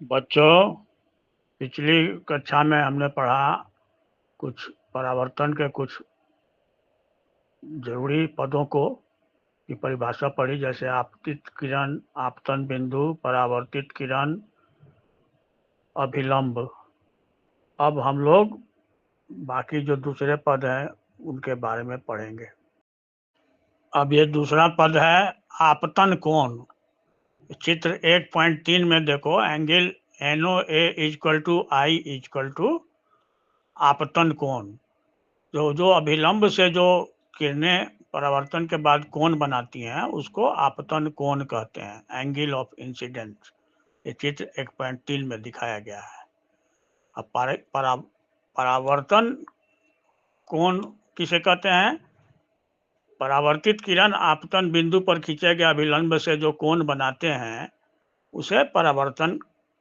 बच्चों, पिछली कक्षा में हमने पढ़ा कुछ परावर्तन के कुछ जरूरी पदों को की परिभाषा पढ़ी, जैसे आपतित किरण, आपतन बिंदु, परावर्तित किरण, अभिलंब। अब हम लोग बाकी जो दूसरे पद हैं उनके बारे में पढ़ेंगे। अब ये दूसरा पद है आपतन कोण। चित्र 1.3 में देखो, angle NOA equal to I equal to आपतन कोण। जो अभिलंब से जो किरणें परावर्तन के बाद कोण बनाती हैं उसको आपतन कोण कहते हैं, एंगल ऑफ इंसिडेंस। ये चित्र 1.3 में दिखाया गया है। अब परावर्तन कोण किसे कहते हैं? परावर्तित किरण आपतन बिंदु पर खींचे गए अभिलंब से जो कोण बनाते हैं उसे परावर्तन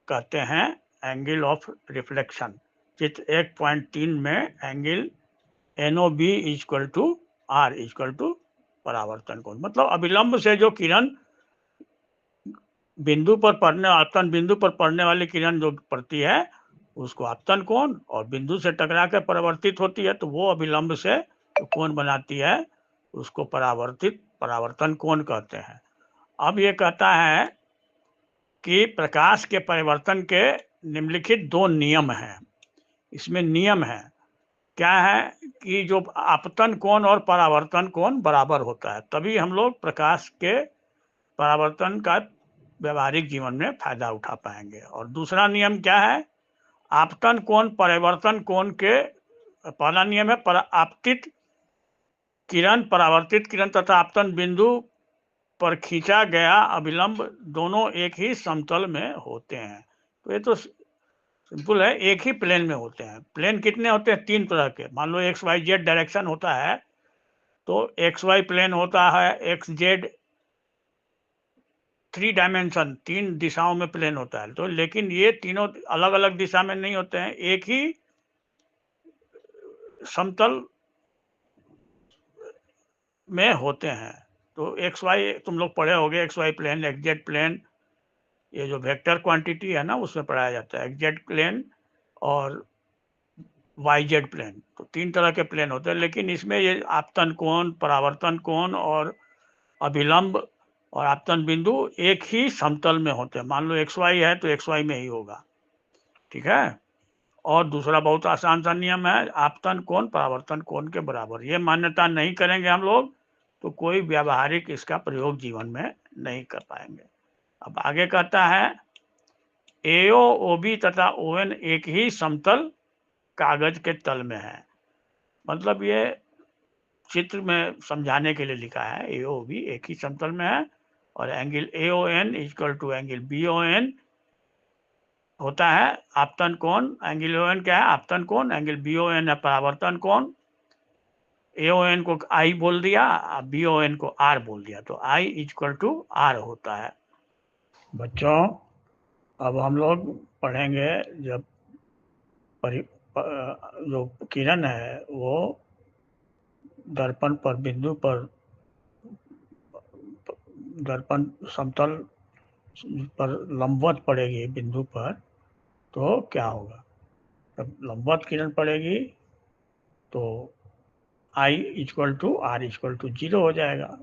कहते हैं, एंगल ऑफ रिफ्लेक्शन। चित्र 1.3 में angle NOB equal to R equal to परावर्तन कोण। मतलब अभिलंब से जो किरण बिंदु पर पड़ने, आपतन बिंदु पर पड़ने वाली किरण जो पड़ती है उसको आपतन कोण, और बिंदु से टकरा कर परावर्तित होती है तो वो अभिलंब से जो कोण बनाती है उसको परावर्तन कोण कहते हैं। अब ये कहता है कि प्रकाश के परिवर्तन के निम्नलिखित दो नियम हैं। इसमें नियम है, क्या है कि जो आपतन कोण और परावर्तन कोण बराबर होता है, तभी हम लोग प्रकाश के परावर्तन का व्यवहारिक जीवन में फायदा उठा पाएंगे। और दूसरा नियम क्या है? आपतन कोण परावर्तन कोण के, पहला नियम है आपतित किरण, परावर्तित किरण तथा आपतन बिंदु पर खींचा गया अभिलंब दोनों एक ही समतल में होते हैं। तो ये तो सिंपल है, एक ही प्लेन में होते हैं। प्लेन कितने होते हैं? तीन तरह के। मान लो XYZ डायरेक्शन होता है तो XY प्लेन होता है, XZ 3 डायमेंशन, 3 दिशाओं में प्लेन होता है। तो लेकिन ये तीनों अलग अलग दिशा में नहीं होते हैं, एक ही समतल में होते हैं। तो XY तुम लोग पढ़े होंगे, XY प्लेन, XZ प्लेन, ये जो वेक्टर क्वांटिटी है ना उसमें पढ़ाया जाता है, XZ प्लेन और YZ प्लेन। तो तीन तरह के प्लेन होते हैं, लेकिन इसमें ये आपतन कोण, परावर्तन कोण और अभिलंब और आपतन बिंदु एक ही समतल में होते हैं। मान लो XY है तो XY में ही होगा, ठीक है। और दूसरा बहुत आसान सा नियम है, आपतन कोण परावर्तन कोण के बराबर। ये मान्यता नहीं करेंगे हम लोग तो कोई व्यावहारिक इसका प्रयोग जीवन में नहीं कर पाएंगे। अब आगे कहता है AO OB तथा ON एक ही समतल कागज के तल में है। मतलब ये चित्र में समझाने के लिए लिखा है, AOB एक ही समतल में है और angle AON equal to angle BON होता है आपतन कोण। एंगल ON क्या है? आपतन कोण। एंगल BON है परावर्तन कोण। AON को I बोल दिया, BON को R बोल दिया, तो I इक्वल टू R होता है। बच्चों, अब हम लोग पढ़ेंगे जब जो किरण है वो दर्पण पर बिंदु पर, दर्पण समतल पर लंबवत पड़ेगी बिंदु पर, तो क्या होगा? जब लंबवत किरण पड़ेगी तो I equal to R equal to 0 हो जाएगा।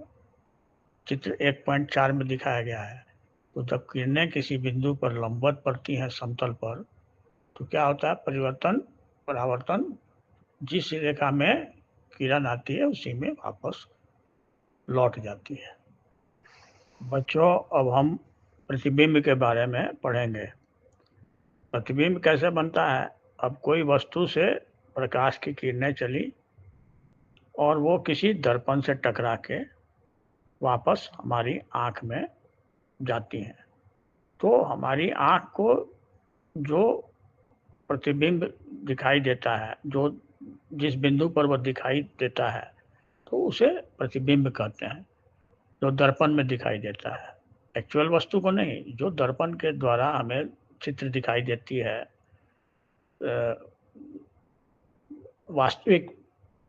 चित्र 1.4 में दिखाया गया है। तो जब किरणें किसी बिंदु पर लंबवत पड़ती हैं समतल पर तो क्या होता है? परावर्तन जिस रेखा में किरण आती है उसी में वापस लौट जाती है। बच्चों, अब हम प्रतिबिंब के बारे में पढ़ेंगे। प्रतिबिंब कैसे बनता है? अब कोई वस्तु से प्रकाश की किरणें चली और वो किसी दर्पण से टकरा के वापस हमारी आँख में जाती हैं, तो हमारी आँख को जो प्रतिबिंब दिखाई देता है, जो जिस बिंदु पर वह दिखाई देता है, तो उसे प्रतिबिंब कहते हैं, जो दर्पण में दिखाई देता है। एक्चुअल वस्तु को नहीं, जो दर्पण के द्वारा हमें चित्र दिखाई देती है, वास्तविक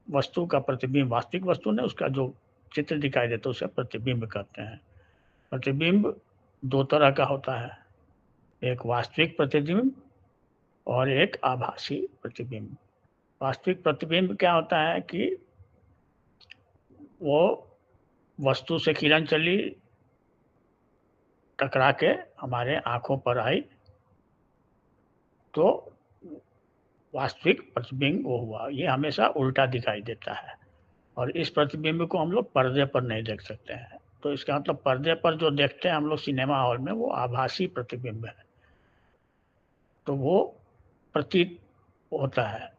वस्तु का प्रतिबिंब, वास्तविक वस्तु ने उसका जो चित्र दिखाई देता है उसे प्रतिबिंब कहते हैं। प्रतिबिंब दो तरह का होता है, एक वास्तविक प्रतिबिंब और एक आभासी प्रतिबिंब। वास्तविक प्रतिबिंब क्या होता है कि वो वस्तु से किरण चली, टकरा के हमारे आंखों पर आई, तो वास्तविक प्रतिबिंब वो हुआ। ये हमेशा उल्टा दिखाई देता है और इस प्रतिबिंब को हम लोग पर्दे पर नहीं देख सकते हैं। तो इसका मतलब पर्दे पर जो देखते हैं हम लोग सिनेमा हॉल में, वो आभासी प्रतिबिंब है। तो वो प्रतीत होता है,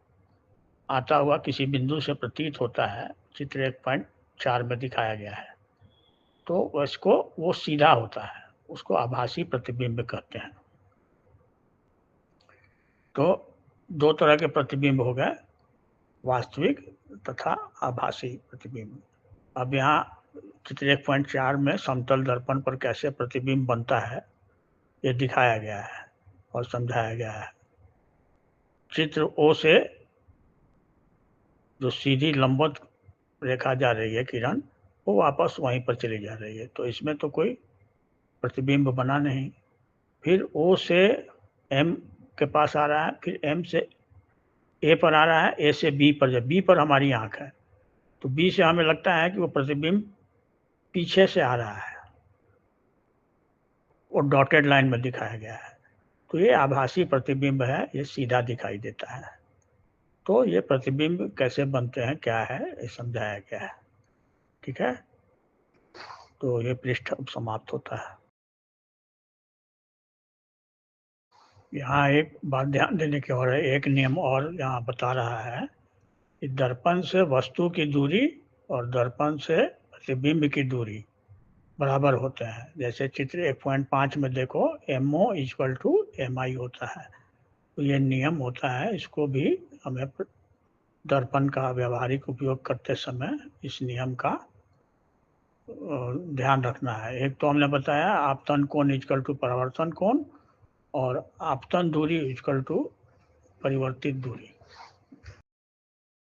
आता हुआ किसी बिंदु से प्रतीत होता है। चित्र 1.4 में दिखाया गया है। तो उसको वो सीधा होता है, उसको आभासी प्रतिबिंब कहते हैं। तो दो तरह के प्रतिबिंब हो गए, वास्तविक तथा आभासी प्रतिबिंब। अब यहाँ चित्र 1.4 में समतल दर्पण पर कैसे प्रतिबिंब बनता है ये दिखाया गया है और समझाया गया है। चित्र ओ से जो सीधी लंबवत रेखा जा रही है किरण, वो वापस वहीं पर चली जा रही है, तो इसमें तो कोई प्रतिबिंब बना नहीं। फिर ओ से एम के पास आ रहा है, फिर एम से ए पर आ रहा है, ए से बी पर, जब बी पर हमारी आंख है तो बी से हमें लगता है कि वो प्रतिबिंब पीछे से आ रहा है, वो डॉटेड लाइन में दिखाया गया है। तो ये आभासी प्रतिबिंब है, ये सीधा दिखाई देता है। तो ये प्रतिबिंब कैसे बनते हैं, क्या है, ये समझाया गया है। ठीक है, तो ये पृष्ठ अब समाप्त होता है। यहाँ एक बात ध्यान देने की और है, एक नियम और यहाँ बता रहा है कि दर्पण से वस्तु की दूरी और दर्पण से प्रतिबिंब की दूरी बराबर होते हैं। जैसे चित्र 1.5 में देखो, MO इक्वल टू MI होता है। तो ये नियम होता है, इसको भी हमें दर्पण का व्यावहारिक उपयोग करते समय इस नियम का ध्यान रखना है। एक तो हमने बताया आपतन कोण इक्वल टू परावर्तन कोण, और आपतन दूरी इक्वल टू परिवर्तित दूरी।